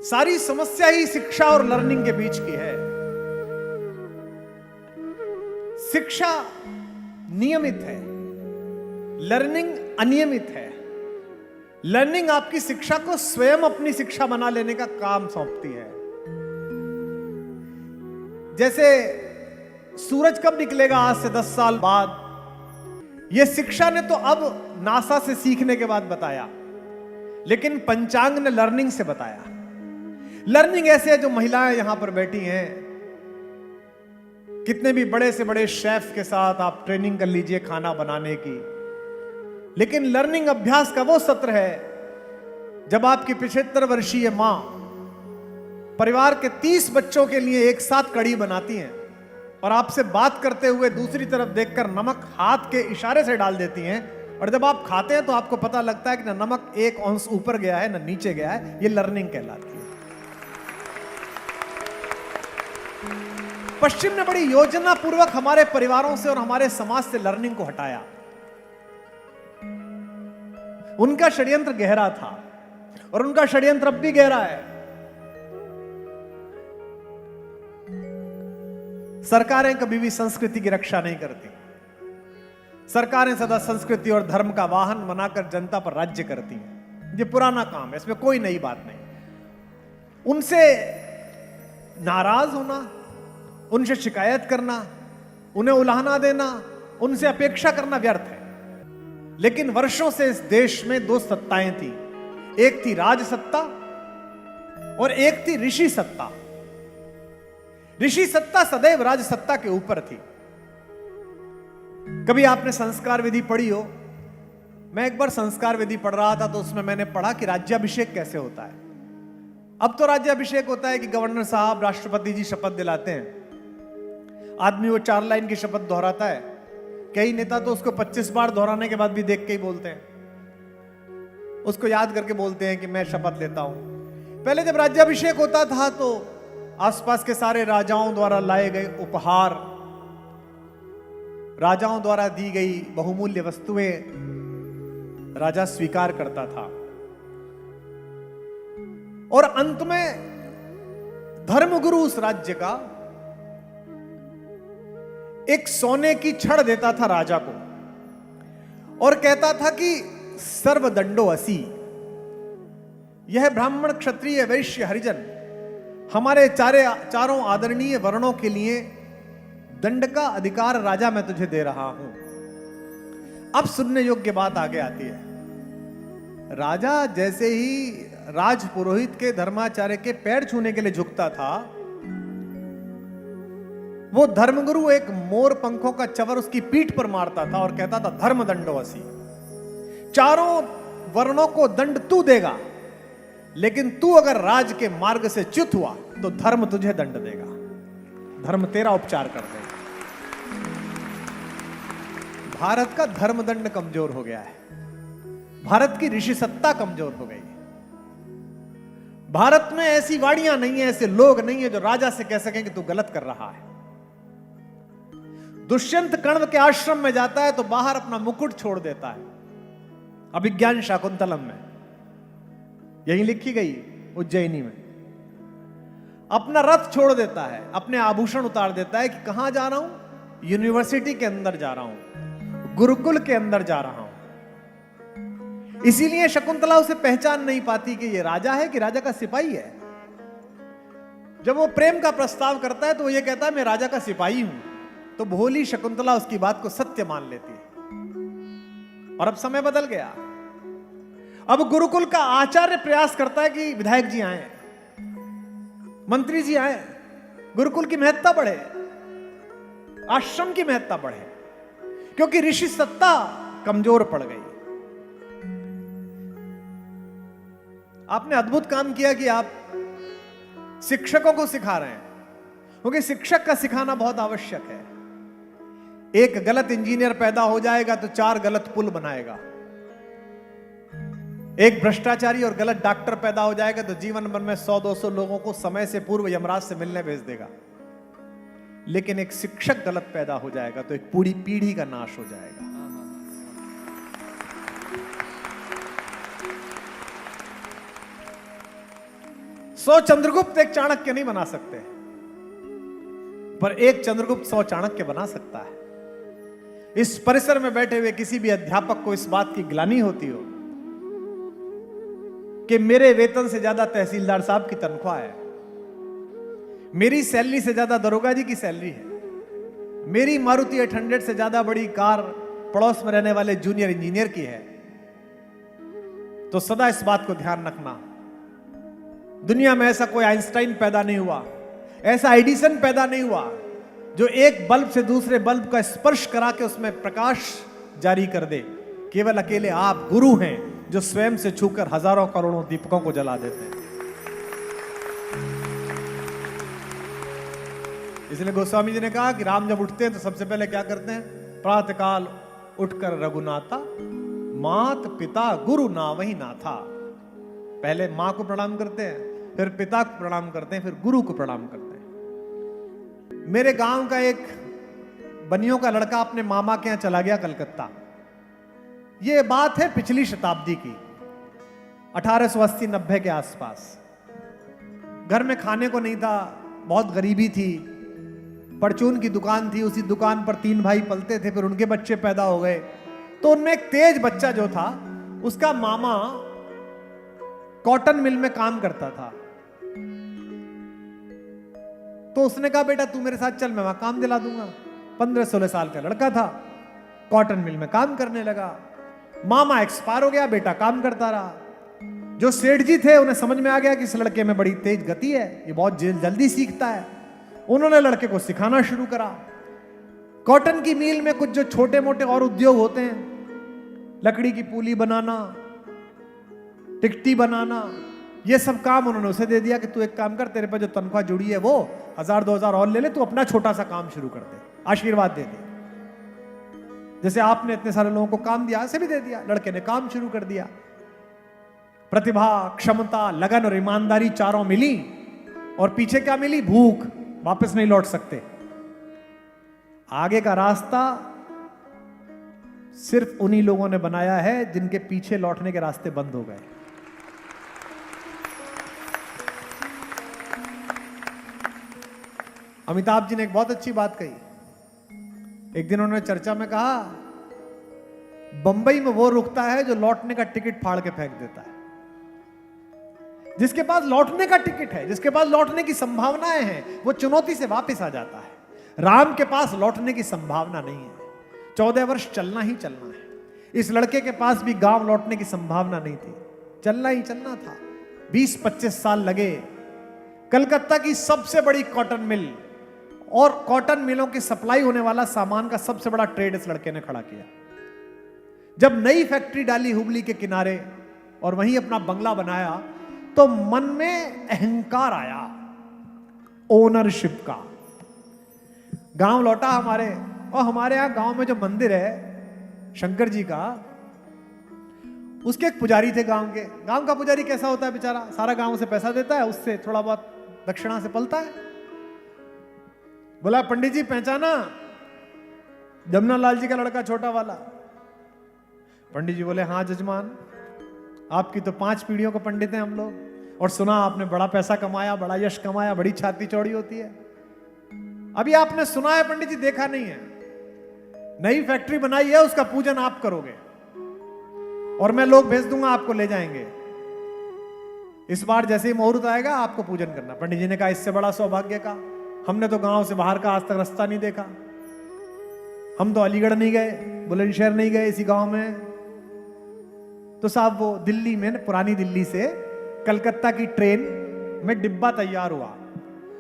सारी समस्या ही शिक्षा और लर्निंग के बीच की है। शिक्षा नियमित है, लर्निंग अनियमित है। लर्निंग आपकी शिक्षा को स्वयं अपनी शिक्षा बना लेने का काम सौंपती है। जैसे सूरज कब निकलेगा आज से 10 साल बाद, यह शिक्षा ने तो अब नासा से सीखने के बाद बताया, लेकिन पंचांग ने लर्निंग से बताया। लर्निंग ऐसे है, जो महिलाएं यहां पर बैठी हैं, कितने भी बड़े से बड़े शेफ के साथ आप ट्रेनिंग कर लीजिए खाना बनाने की, लेकिन लर्निंग अभ्यास का वो सत्र है जब आपकी 75 वर्षीय मां परिवार के 30 बच्चों के लिए एक साथ कड़ी बनाती हैं और आपसे बात करते हुए दूसरी तरफ देखकर नमक हाथ के इशारे से डाल देती हैं, और जब आप खाते हैं तो आपको पता लगता है कि ना नमक 1 अंश ऊपर गया है ना नीचे गया है। ये लर्निंग कहलाती है। पश्चिम ने बड़ी योजना पूर्वक हमारे परिवारों से और हमारे समाज से लर्निंग को हटाया। उनका षड्यंत्र गहरा था और उनका षड्यंत्र अब भी गहरा है। सरकारें कभी भी संस्कृति की रक्षा नहीं करती। सरकारें सदा संस्कृति और धर्म का वाहन बनाकर जनता पर राज्य करती हैं। ये पुराना काम है, इसमें कोई नई बात नहीं। उनसे नाराज होना, उनसे शिकायत करना, उन्हें उलाहना देना, उनसे अपेक्षा करना व्यर्थ है। लेकिन वर्षों से इस देश में 2 सत्ताएं थी, एक थी राज सत्ता और एक थी ऋषि सत्ता। ऋषि सत्ता सदैव राज सत्ता के ऊपर थी। कभी आपने संस्कार विधि पढ़ी हो? मैं एक बार संस्कार विधि पढ़ रहा था तो उसमें मैंने पढ़ा कि राज्याभिषेक कैसे होता है। अब तो राज्याभिषेक होता है कि गवर्नर साहब, राष्ट्रपति जी शपथ दिलाते हैं, आदमी वो 4 लाइन की शपथ दोहराता है। कई नेता तो उसको 25 बार दोहराने के बाद भी देख के ही बोलते हैं, उसको याद करके बोलते हैं कि मैं शपथ लेता हूं। पहले जब राज्याभिषेक होता था तो आसपास के सारे राजाओं द्वारा लाए गए उपहार, राजाओं द्वारा दी गई बहुमूल्य वस्तुएं राजा स्वीकार करता था, और अंत में धर्मगुरु उस राज्य का एक सोने की छड़ देता था राजा को और कहता था कि सर्वदंडो असि। यह ब्राह्मण, क्षत्रिय, वैश्य, हरिजन, हमारे चारों आदरणीय वर्णों के लिए दंड का अधिकार राजा मैं तुझे दे रहा हूं। अब सुनने योग्य बात आगे आती है। राजा जैसे ही राजपुरोहित के, धर्माचार्य के पैर छूने के लिए झुकता था, वो धर्मगुरु एक मोर पंखों का चवर उसकी पीठ पर मारता था और कहता था धर्म दंडो असि। चारों वर्णों को दंड तू देगा, लेकिन तू अगर राज के मार्ग से च्युत हुआ तो धर्म तुझे दंड देगा, धर्म तेरा उपचार कर देगा। भारत का धर्म दंड कमजोर हो गया है, भारत की ऋषि सत्ता कमजोर हो गई। भारत में ऐसी वाणियां नहीं है, ऐसे लोग नहीं है जो राजा से कह सकें कि तू गलत कर रहा है। दुष्यंत कर्ण के आश्रम में जाता है तो बाहर अपना मुकुट छोड़ देता है। अभिज्ञान शाकुंतलम में यही लिखी गई, उज्जैनी में। अपना रथ छोड़ देता है, अपने आभूषण उतार देता है कि कहां जा रहा हूं? यूनिवर्सिटी के अंदर जा रहा हूं, गुरुकुल के अंदर जा रहा हूं। इसीलिए शकुंतला उसे पहचान नहीं पाती कि यह राजा है कि राजा का सिपाही है। जब वो प्रेम का प्रस्ताव करता है तो वो ये कहता है मैं राजा का सिपाही हूं, तो भोली शकुंतला उसकी बात को सत्य मान लेती है। और अब समय बदल गया। अब गुरुकुल का आचार्य प्रयास करता है कि विधायक जी आए, मंत्री जी आए, गुरुकुल की महत्ता बढ़े, आश्रम की महत्ता बढ़े, क्योंकि ऋषि सत्ता कमजोर पड़ गई। आपने अद्भुत काम किया कि आप शिक्षकों को सिखा रहे हैं, क्योंकि शिक्षक का सिखाना बहुत आवश्यक है। एक गलत इंजीनियर पैदा हो जाएगा तो 4 गलत पुल बनाएगा। एक भ्रष्टाचारी और गलत डॉक्टर पैदा हो जाएगा तो जीवन भर में 100-200 लोगों को समय से पूर्व यमराज से मिलने भेज देगा। लेकिन एक शिक्षक गलत पैदा हो जाएगा तो एक पूरी पीढ़ी का नाश हो जाएगा। 100 चंद्रगुप्त एक चाणक्य नहीं बना सकते, पर एक चंद्रगुप्त 100 चाणक्य बना सकता है। इस परिसर में बैठे हुए किसी भी अध्यापक को इस बात की ग्लानि होती हो कि मेरे वेतन से ज्यादा तहसीलदार साहब की तनख्वाह है, मेरी सैलरी से ज्यादा दरोगा जी की सैलरी है, मेरी मारुति 800 से ज्यादा बड़ी कार पड़ोस में रहने वाले जूनियर इंजीनियर की है। तो सदा इस बात को ध्यान रखना, दुनिया में ऐसा कोई आइंस्टाइन पैदा नहीं हुआ, ऐसा एडिसन पैदा नहीं हुआ जो एक बल्ब से दूसरे बल्ब का स्पर्श करा के उसमें प्रकाश जारी कर दे। केवल अकेले आप गुरु हैं जो स्वयं से छूकर हजारों करोड़ों दीपकों को जला देते हैं। इसलिए गोस्वामी जी ने कहा कि राम जब उठते हैं तो सबसे पहले क्या करते हैं? प्रातःकाल उठकर रघुनाथा, मात पिता गुरु ना वही नाथा। पहले मां को प्रणाम करते हैं, फिर पिता को प्रणाम करते हैं, फिर गुरु को प्रणाम करते हैं। मेरे गांव का एक बनियों का लड़का अपने मामा के यहां चला गया कलकत्ता। यह बात है पिछली शताब्दी की, 1880-90 के आसपास। घर में खाने को नहीं था, बहुत गरीबी थी, परचून की दुकान थी, उसी दुकान पर 3 भाई पलते थे, फिर उनके बच्चे पैदा हो गए। तो उनमें एक तेज बच्चा जो था, उसका मामा कॉटन मिल में काम करता था। तो उसने कहा बेटा तू मेरे साथ चल, मैं वहां काम दिला दूंगा। 15-16 साल का लड़का था, कॉटन मिल में काम करने लगा। मामा एक्सपायर हो गया, बेटा काम करता रहा। जो सेठ जी थे उन्हें समझ में आ गया कि इस लड़के में बड़ी तेज गति है, ये बहुत जल्दी सीखता है। उन्होंने लड़के को सिखाना शुरू करा। कॉटन की मिल में कुछ जो छोटे मोटे और उद्योग होते हैं, लकड़ी की पुली बनाना, टिकटी बनाना, ये सब काम उन्होंने उसे दे दिया कि तू एक काम कर, तेरे पर जो तनख्वाह जुड़ी है वो 1000-2000 और ले ले, तू अपना छोटा सा काम शुरू कर दे, आशीर्वाद दे दे। जैसे आपने इतने सारे लोगों को काम दिया, ऐसे भी दे दिया। लड़के ने काम शुरू कर दिया। प्रतिभा, क्षमता, लगन और ईमानदारी चारों मिली, और पीछे क्या मिली? भूख। वापस नहीं लौट सकते। आगे का रास्ता सिर्फ उन्हीं लोगों ने बनाया है जिनके पीछे लौटने के रास्ते बंद हो गए। अमिताभ जी ने एक बहुत अच्छी बात कही। एक दिन उन्होंने चर्चा में कहा, बंबई में वो रुकता है जो लौटने का टिकट फाड़ के फेंक देता है। जिसके पास लौटने का टिकट है, जिसके पास लौटने की संभावनाएं हैं, वो चुनौती से वापस आ जाता है। राम के पास लौटने की संभावना नहीं है, 14 वर्ष चलना ही चलना है। इस लड़के के पास भी गांव लौटने की संभावना नहीं थी, चलना ही चलना था। 20-25 साल लगे। कलकत्ता की सबसे बड़ी कॉटन मिल और कॉटन मिलों की सप्लाई होने वाला सामान का सबसे बड़ा ट्रेड इस लड़के ने खड़ा किया। जब नई फैक्ट्री डाली हुबली के किनारे और वहीं अपना बंगला बनाया, तो मन में अहंकार आया ओनरशिप का। गांव लौटा हमारे, और हमारे यहां गांव में जो मंदिर है शंकर जी का, उसके एक पुजारी थे गांव के। गांव का पुजारी कैसा होता है बेचारा? सारा गांव से पैसा देता है, उससे थोड़ा बहुत दक्षिणा से पलता है। बोला पंडित जी पहचाना? जमुना लाल जी का लड़का छोटा वाला। पंडित जी बोले हाँ जजमान, आपकी तो 5 पीढ़ियों को पंडित हैं हम लोग, और सुना आपने बड़ा पैसा कमाया, बड़ा यश कमाया, बड़ी छाती चौड़ी होती है। अभी आपने सुना है पंडित जी, देखा नहीं है। नई फैक्ट्री बनाई है, उसका पूजन आप करोगे और मैं लोग भेज दूंगा, आपको ले जाएंगे। इस बार जैसे ही मुहूर्त आएगा आपको पूजन करना। पंडित जी ने कहा इससे बड़ा सौभाग्य का, हमने तो गांव से बाहर का आज तक रास्ता नहीं देखा। हम तो अलीगढ़ नहीं गए, बुलंदशहर नहीं गए, इसी गांव में। तो साहब वो दिल्ली में, पुरानी दिल्ली से कलकत्ता की ट्रेन में डिब्बा तैयार हुआ।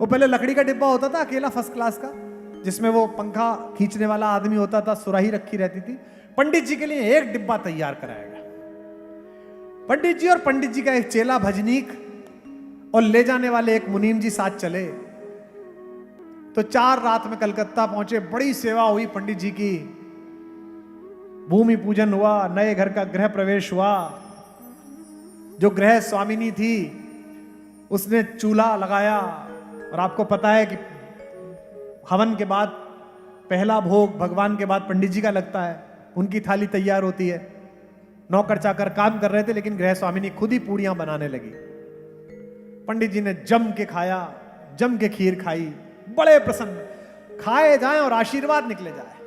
वो पहले लकड़ी का डिब्बा होता था अकेला, फर्स्ट क्लास का, जिसमें वो पंखा खींचने वाला आदमी होता था, सुराही रखी रहती थी। पंडित जी के लिए एक डिब्बा तैयार कराया गया। पंडित जी और पंडित जी का एक चेला भजनीक और ले जाने वाले एक मुनीम जी साथ चले। तो 4 रात में कलकत्ता पहुंचे। बड़ी सेवा हुई पंडित जी की, भूमि पूजन हुआ, नए घर का गृह प्रवेश हुआ। जो गृह स्वामिनी थी उसने चूल्हा लगाया, और आपको पता है कि हवन के बाद पहला भोग भगवान के बाद पंडित जी का लगता है। उनकी थाली तैयार होती है। नौकर चाकर काम कर रहे थे, लेकिन गृह स्वामिनी खुद ही पूड़ियां बनाने लगी। पंडित जी ने जम के खाया, जम के खीर खाई, बड़े प्रसन्न, खाए जाएं और आशीर्वाद निकले जाए।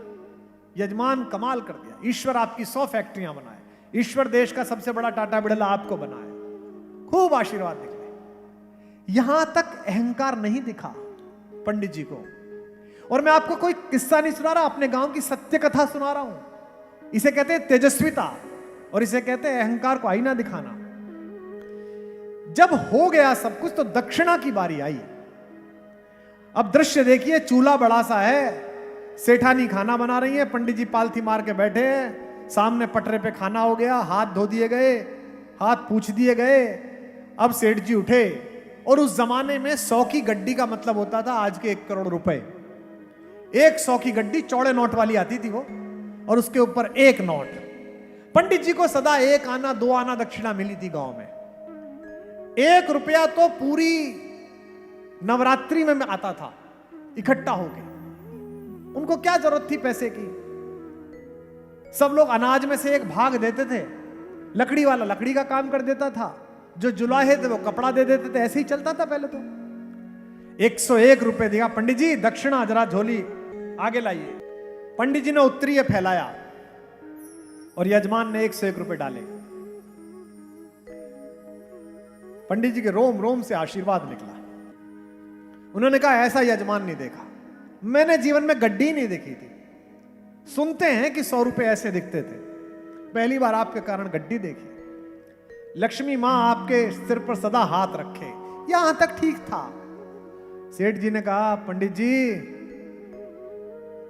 यजमान कमाल कर दिया, ईश्वर आपकी 100 फैक्ट्रियां बनाए, ईश्वर देश का सबसे बड़ा टाटा बिड़ला आपको बनाए, खूब आशीर्वाद निकले। यहां तक अहंकार नहीं दिखा पंडित जी को। और मैं आपको कोई किस्सा नहीं सुना रहा, अपने गांव की सत्य कथा सुना रहा हूं। इसे कहते हैं तेजस्विता और इसे कहते हैं अहंकार को आईना दिखाना। जब हो गया सब कुछ तो दक्षिणा की बारी आई। अब दृश्य देखिए, चूल्हा बड़ा सा है, सेठानी खाना बना रही है, पंडित जी पालथी मार के बैठे हैं, सामने पटरे पे खाना हो गया, हाथ धो दिए गए, हाथ पूछ दिए गए। अब सेठ जी उठे और उस जमाने में 100 की गड्डी का मतलब होता था आज के 1 करोड़ रुपए। 100 की गड्डी चौड़े नोट वाली आती थी वो, और उसके ऊपर 1 नोट। पंडित जी को सदा 1 आना 2 आना दक्षिणा मिली थी गांव में। 1 रुपया तो पूरी नवरात्रि में आता था इकट्ठा होके। उनको क्या जरूरत थी पैसे की? सब लोग अनाज में से एक भाग देते थे, लकड़ी वाला लकड़ी का काम कर देता था, जो जुलाहे थे वो कपड़ा दे देते थे, ऐसे ही चलता था पहले तो। 101 रुपए दिया, पंडित जी दक्षिणा जरा झोली आगे लाइए। पंडित जी ने उत्तरीय फैलाया और यजमान ने 101 रुपए डाले। पंडित जी के रोम रोम से आशीर्वाद निकला। उन्होंने कहा ऐसा यजमान नहीं देखा, मैंने जीवन में गड्डी नहीं देखी थी। सुनते हैं कि 100 रुपए ऐसे दिखते थे, पहली बार आपके कारण गड्डी देखी। लक्ष्मी मां आपके सिर पर सदा हाथ रखे, यहां तक ठीक था। सेठ जी ने कहा पंडित जी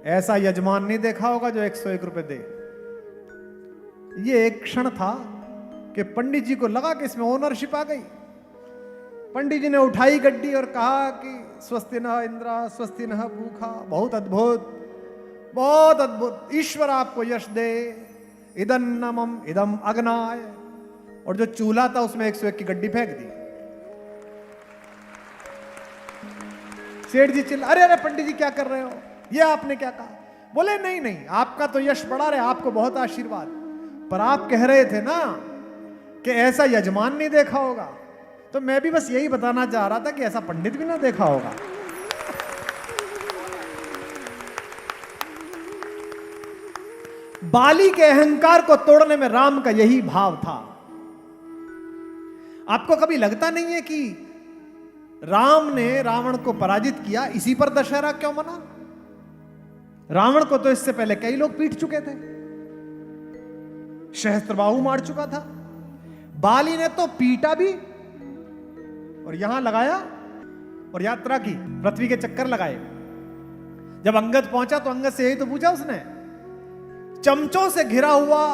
ऐसा यजमान नहीं देखा होगा जो 101 रुपए दे। ये एक क्षण था कि पंडित जी को लगा कि इसमें ओनरशिप आ गई। पंडित जी ने उठाई गड्डी और कहा कि स्वस्ति नः इंद्र स्वस्ति नः भूखा। बहुत अद्भुत, बहुत अद्भुत, ईश्वर आपको यश दे। इदन्नमम इदम अग्नाय। और जो चूल्हा था उसमें 101 की गड्डी फेंक दी। सेठ जी चिल्ला, अरे अरे पंडित जी क्या कर रहे हो, ये आपने क्या कहा? बोले नहीं नहीं, आपका तो यश बढ़ा रहे, आपको बहुत आशीर्वाद, पर आप कह रहे थे ना कि ऐसा यजमान नहीं देखा होगा, तो मैं भी बस यही बताना चाह रहा था कि ऐसा पंडित भी ना देखा होगा। बाली के अहंकार को तोड़ने में राम का यही भाव था। आपको कभी लगता नहीं है कि राम ने रावण को पराजित किया, इसी पर दशहरा क्यों मना? रावण को तो इससे पहले कई लोग पीट चुके थे, सहस्त्रबाहु मार चुका था। बाली ने तो पीटा भी और यहां लगाया और यात्रा की, पृथ्वी के चक्कर लगाए। जब अंगद पहुंचा तो अंगद से यही तो पूछा उसने। चमचों से घिरा हुआ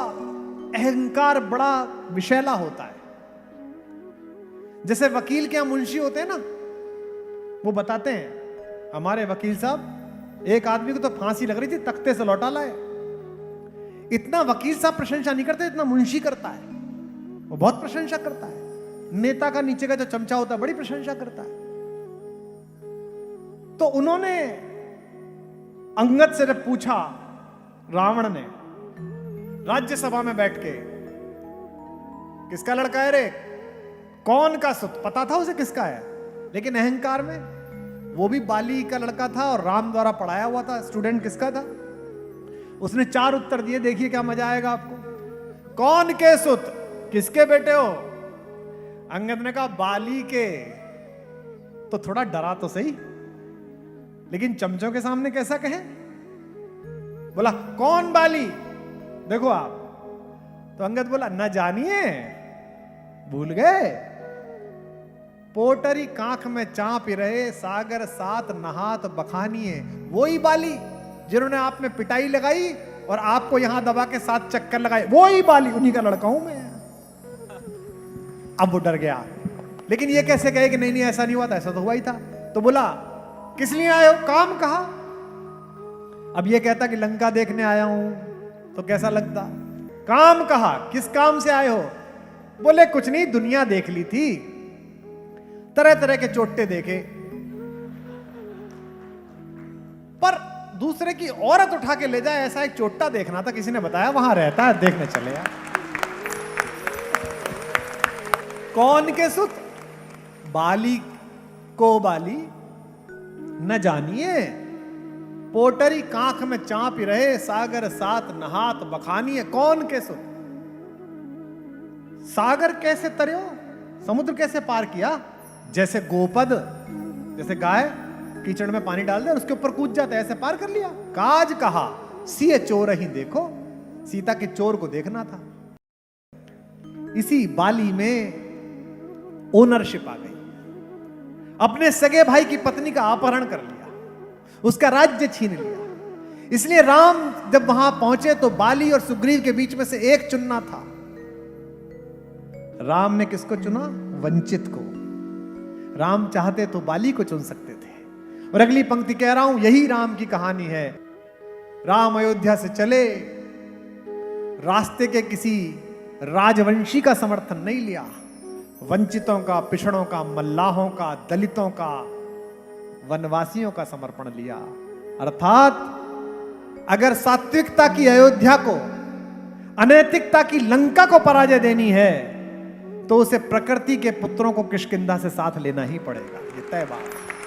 अहंकार बड़ा विषैला होता है। जैसे वकील के यहां मुंशी होते हैं ना, वो बताते हैं हमारे वकील साहब एक आदमी को तो फांसी लग रही थी, तख्ते से लौटा लाए। इतना वकील साहब प्रशंसा नहीं करते, इतना मुंशी करता है। वो बहुत प्रशंसा करता है। नेता का नीचे का जो चमचा होता है बड़ी प्रशंसा करता है। तो उन्होंने अंगद से जब पूछा, रावण ने राज्यसभा में बैठ के, किसका लड़का है रे, कौन का सुत, पता था उसे किसका है, लेकिन अहंकार में वो भी बाली का लड़का था और राम द्वारा पढ़ाया हुआ था, स्टूडेंट किसका था। उसने 4 उत्तर दिए, देखिए क्या मजा आएगा आपको। कौन के सुत, किसके बेटे हो? अंगद ने कहा बाली के। तो थोड़ा डरा तो सही, लेकिन चमचों के सामने कैसा कहे? बोला कौन बाली, देखो आप। तो अंगद बोला न जानिए, भूल गए। पोटरी कांख में चांप रहे, सागर सात नहात बखानिए। वही बाली जिन्होंने आप में पिटाई लगाई और आपको यहां दबा के 7 चक्कर लगाए, वही बाली, उन्हीं का लड़का हूं मैं। अब वो डर गया, लेकिन ये कैसे कहे कि नहीं नहीं ऐसा नहीं हुआ था, ऐसा तो हुआ ही था। तो बोला किस लिए आए हो? काम कहा। अब ये कहता कि लंका देखने आया हूं, तो कैसा लगता? काम कहा, किस काम से आए हो? बोले कुछ नहीं, दुनिया देख ली थी, तरह तरह के चोटे देखे, पर दूसरे की औरत उठा के ले जाए ऐसा एक चोटा देखना था, किसी ने बताया वहां रहता है, देखने चले यार। कौन के सुत? बाली को बाली न जानिए, पोटरी कांख में चांप रहे, सागर साथ नहात बखानिए। कौन के सुत, सागर कैसे तरियो, समुद्र कैसे पार किया? जैसे गोपद, जैसे गाय कीचड़ में पानी डाल दे और उसके ऊपर कूद जाता है, ऐसे पार कर लिया। काज कहा सिए चोर ही देखो, सीता के चोर को देखना था। इसी बाली में ओनरशिप आ गई, अपने सगे भाई की पत्नी का अपहरण कर लिया, उसका राज्य छीन लिया। इसलिए राम जब वहां पहुंचे तो बाली और सुग्रीव के बीच में से एक चुनना था। राम ने किसको चुना? वंचित को। राम चाहते तो बाली को चुन सकते थे। और अगली पंक्ति कह रहा हूं, यही राम की कहानी है। राम अयोध्या से चले, रास्ते के किसी राजवंशी का समर्थन नहीं लिया, वंचितों का, पिछड़ों का, मल्लाहों का, दलितों का, वनवासियों का समर्पण लिया। अर्थात अगर सात्विकता की अयोध्या को, अनैतिकता की लंका को पराजय देनी है तो उसे प्रकृति के पुत्रों को किष्किंधा से साथ लेना ही पड़ेगा। ये तय बात है।